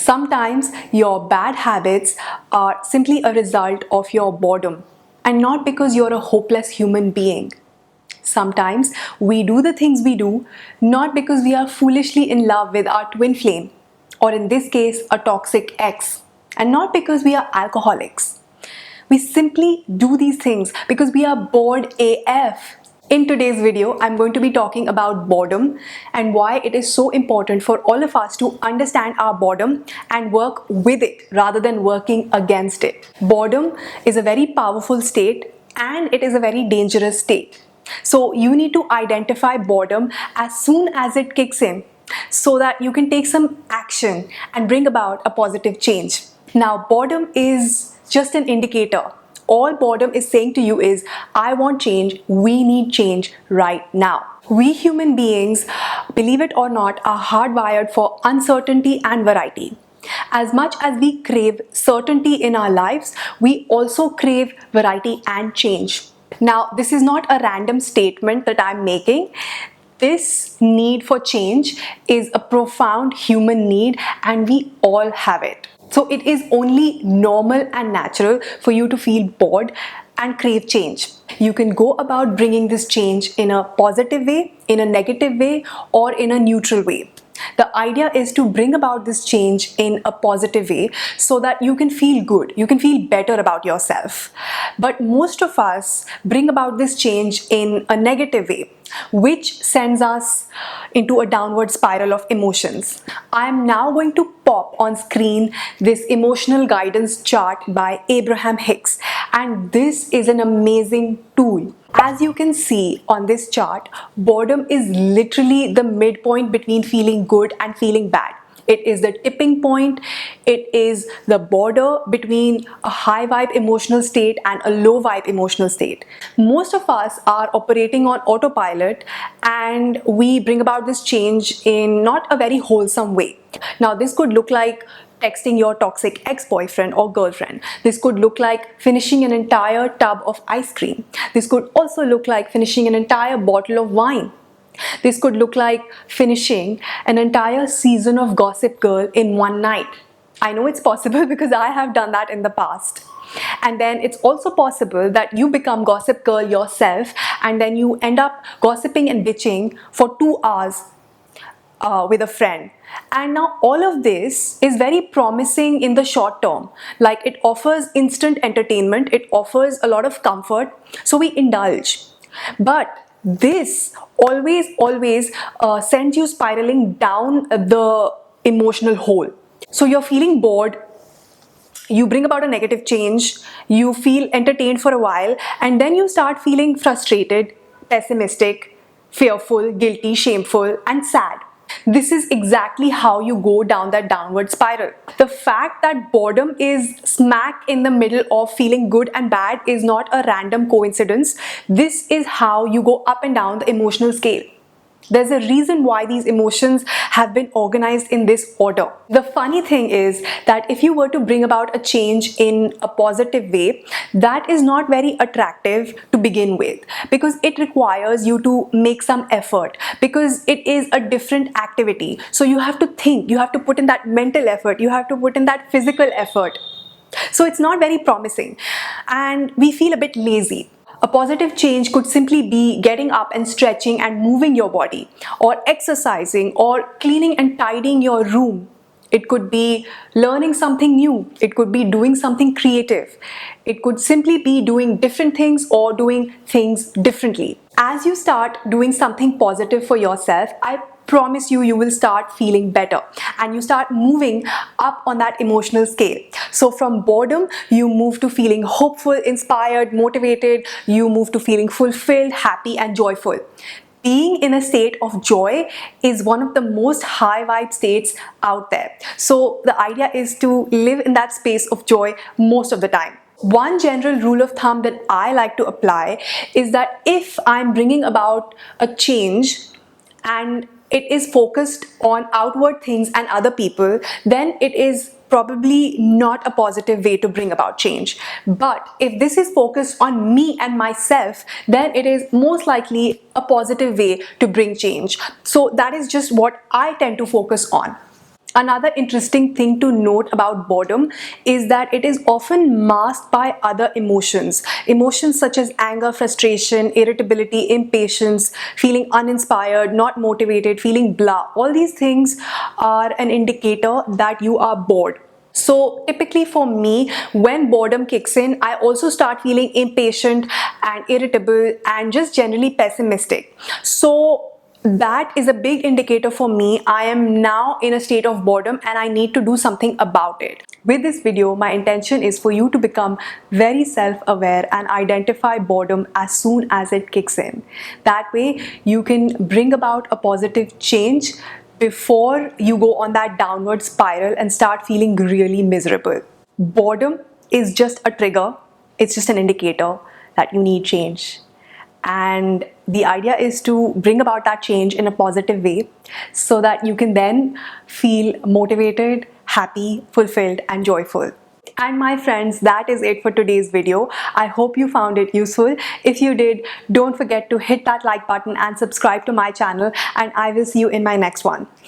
Sometimes your bad habits are simply a result of your boredom and not because you're a hopeless human being. Sometimes we do the things we do not because we are foolishly in love with our twin flame, or in this case, a toxic ex, and not because we are alcoholics. We simply do these things because we are bored AF. In today's video, I'm going to be talking about boredom and why it is so important for all of us to understand our boredom and work with it rather than working against it. Boredom is a very powerful state and it is a very dangerous state. So you need to identify boredom as soon as it kicks in so that you can take some action and bring about a positive change. Now, boredom is just an indicator. All boredom is saying to you is, I want change, we need change right now. We human beings, believe it or not, are hardwired for uncertainty and variety. As much as we crave certainty in our lives, we also crave variety and change. Now, this is not a random statement that I'm making. This need for change is a profound human need and we all have it. So it is only normal and natural for you to feel bored and crave change. You can go about bringing this change in a positive way, in a negative way, or in a neutral way. The idea is to bring about this change in a positive way so that you can feel good, you can feel better about yourself. But most of us bring about this change in a negative way, which sends us into a downward spiral of emotions. I am now going to pop on screen this emotional guidance chart by Abraham Hicks, and this is an amazing tool. As you can see on this chart, boredom is literally the midpoint between feeling good and feeling bad. It is the tipping point. It is the border between a high vibe emotional state and a low vibe emotional state. Most of us are operating on autopilot and we bring about this change in not a very wholesome way. Now, this could look like texting your toxic ex-boyfriend or girlfriend. This could look like finishing an entire tub of ice cream. This could also look like finishing an entire bottle of wine. This could look like finishing an entire season of Gossip Girl in one night. I know it's possible because I have done that in the past. And then it's also possible that you become Gossip Girl yourself and then you end up gossiping and bitching for 2 hours with a friend. And now all of this is very promising in the short term. Like, it offers instant entertainment, it offers a lot of comfort, so we indulge. But this always sends you spiraling down the emotional hole. So you're feeling bored, you bring about a negative change, you feel entertained for a while, and then you start feeling frustrated, pessimistic, fearful, guilty, shameful, and sad. This is exactly how you go down that downward spiral. The fact that boredom is smack in the middle of feeling good and bad is not a random coincidence. This is how you go up and down the emotional scale. There's a reason why these emotions have been organized in this order. The funny thing is that if you were to bring about a change in a positive way, that is not very attractive to begin with because it requires you to make some effort, because it is a different activity. So you have to think, you have to put in that mental effort, you have to put in that physical effort. So it's not very promising and we feel a bit lazy. A positive change could simply be getting up and stretching and moving your body, or exercising, or cleaning and tidying your room. It could be learning something new. It could be doing something creative. It could simply be doing different things or doing things differently. As you start doing something positive for yourself, I promise you, you will start feeling better and you start moving up on that emotional scale. So from boredom, you move to feeling hopeful, inspired, motivated. You move to feeling fulfilled, happy, and joyful. Being in a state of joy is one of the most high vibe states out there. So the idea is to live in that space of joy most of the time. One general rule of thumb that I like to apply is that if I'm bringing about a change and it is focused on outward things and other people, then it is probably not a positive way to bring about change. But if this is focused on me and myself, then it is most likely a positive way to bring change. So that is just what I tend to focus on. Another interesting thing to note about boredom is that it is often masked by other emotions. Emotions such as anger, frustration, irritability, impatience, feeling uninspired, not motivated, feeling blah. All these things are an indicator that you are bored. So typically for me, when boredom kicks in, I also start feeling impatient and irritable and just generally pessimistic. So that is a big indicator for me. I am now in a state of boredom and I need to do something about it. With this video, my intention is for you to become very self-aware and identify boredom as soon as it kicks in. That way, you can bring about a positive change before you go on that downward spiral and start feeling really miserable. Boredom is just a trigger, it's just an indicator that you need change. And the idea is to bring about that change in a positive way so that you can then feel motivated, happy, fulfilled, and joyful. And my friends, that is it for today's video. I hope you found it useful. If you did, don't forget to hit that like button and subscribe to my channel, and I will see you in my next one.